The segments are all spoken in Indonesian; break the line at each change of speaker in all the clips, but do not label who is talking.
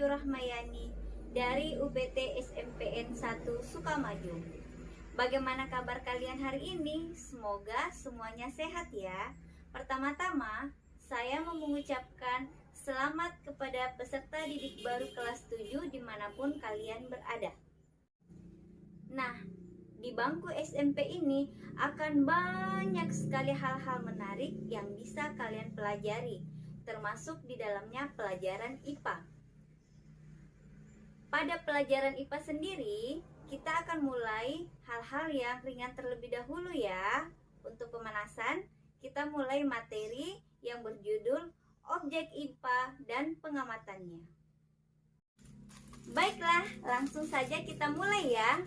Ayu Rahmayani dari UPT SMPN 1 Sukamaju. Bagaimana kabar kalian hari ini? Semoga semuanya sehat ya. Pertama-tama, saya mau mengucapkan selamat kepada peserta didik baru kelas 7 dimanapun kalian berada. Nah, di bangku SMP ini akan banyak sekali hal-hal menarik yang bisa kalian pelajari, termasuk di dalamnya pelajaran IPA. Pada pelajaran IPA sendiri, kita akan mulai hal-hal yang ringan terlebih dahulu ya. Untuk pemanasan, kita mulai materi yang berjudul Objek IPA dan Pengamatannya. Baiklah, langsung saja kita mulai ya.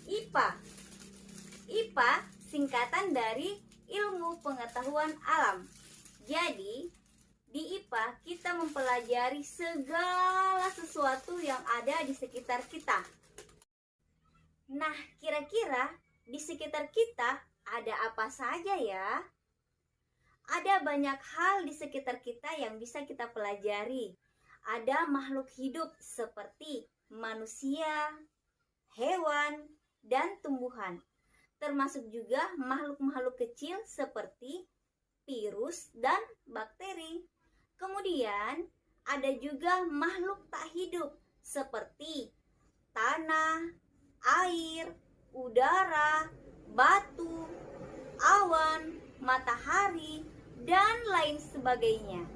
IPA. IPA singkatan dari Ilmu Pengetahuan Alam. Jadi, di IPA kita mempelajari segala sesuatu yang ada di sekitar kita. Nah, kira-kira di sekitar kita ada apa saja ya? Ada banyak hal di sekitar kita yang bisa kita pelajari. Ada makhluk hidup seperti manusia, hewan, dan tumbuhan, termasuk juga makhluk-makhluk kecil seperti virus dan bakteri. Kemudian ada juga makhluk tak hidup seperti tanah, air, udara, batu, awan, matahari, dan lain sebagainya.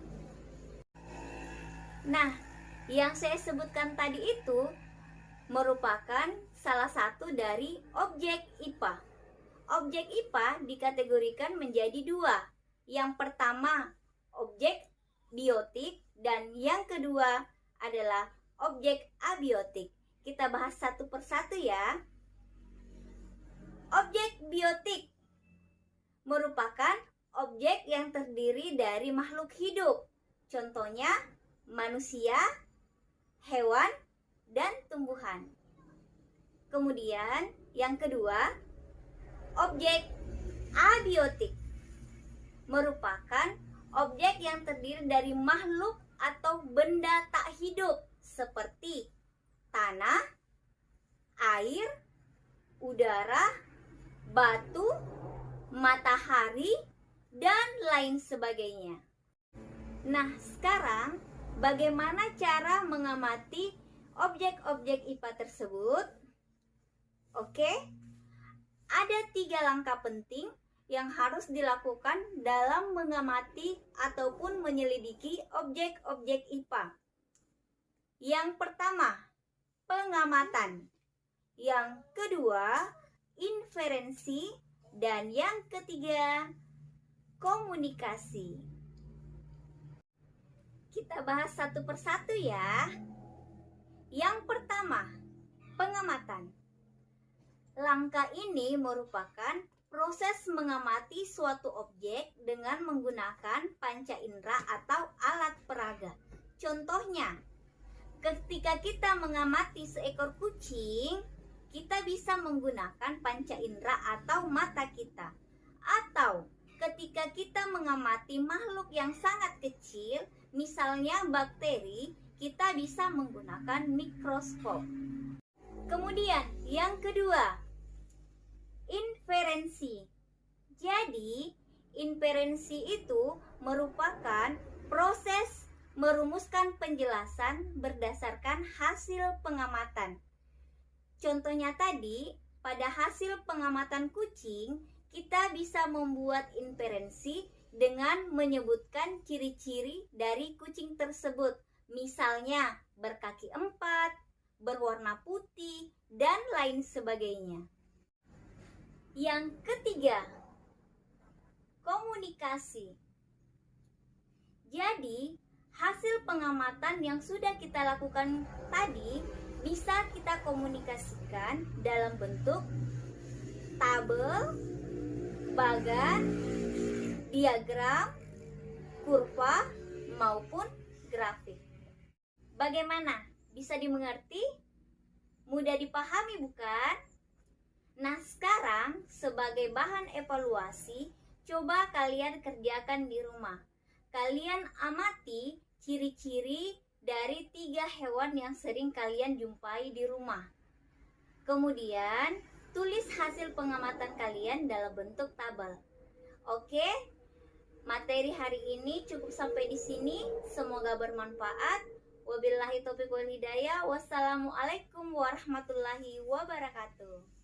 Nah, yang saya sebutkan tadi itu merupakan salah satu dari objek IPA. Objek IPA dikategorikan menjadi dua. Yang pertama, objek biotik, dan yang kedua adalah objek abiotik. Kita bahas satu persatu ya. Objek biotik merupakan objek yang terdiri dari makhluk hidup. Contohnya manusia, hewan, dan tumbuhan. Kemudian yang kedua, objek abiotik merupakan objek yang terdiri dari makhluk atau benda tak hidup seperti tanah, air, udara, batu, matahari, dan lain sebagainya. Nah, sekarang bagaimana cara mengamati objek-objek IPA tersebut? Oke, ada 3 langkah penting yang harus dilakukan dalam mengamati ataupun menyelidiki objek-objek IPA. Yang pertama, pengamatan. Yang kedua, inferensi. Dan yang ketiga, komunikasi. Kita bahas satu persatu ya. Yang pertama, pengamatan. Langkah ini merupakan proses mengamati suatu objek dengan menggunakan panca indera atau alat peraga. Contohnya, ketika kita mengamati seekor kucing, kita bisa menggunakan panca indera atau mata kita. Atau ketika kita mengamati makhluk yang sangat kecil, misalnya bakteri, kita bisa menggunakan mikroskop. Kemudian yang kedua, inferensi. Jadi, inferensi itu merupakan proses merumuskan penjelasan berdasarkan hasil pengamatan. Contohnya tadi, pada hasil pengamatan kucing, kita bisa membuat inferensi dengan menyebutkan ciri-ciri dari kucing tersebut. Misalnya, berkaki 4, berwarna putih, dan lain sebagainya. Yang ketiga, komunikasi. Jadi, hasil pengamatan yang sudah kita lakukan tadi bisa kita komunikasikan dalam bentuk tabel, bagan, diagram, kurva, maupun grafik. Bagaimana? Bisa dimengerti? Mudah dipahami bukan? Nah, sekarang sebagai bahan evaluasi, coba kalian kerjakan di rumah. Kalian amati ciri-ciri dari 3 hewan yang sering kalian jumpai di rumah. Kemudian, tulis hasil pengamatan kalian dalam bentuk tabel. Oke, materi hari ini cukup sampai di sini. Semoga bermanfaat. Wabillahi taufiq wal hidayah. Wassalamualaikum warahmatullahi wabarakatuh.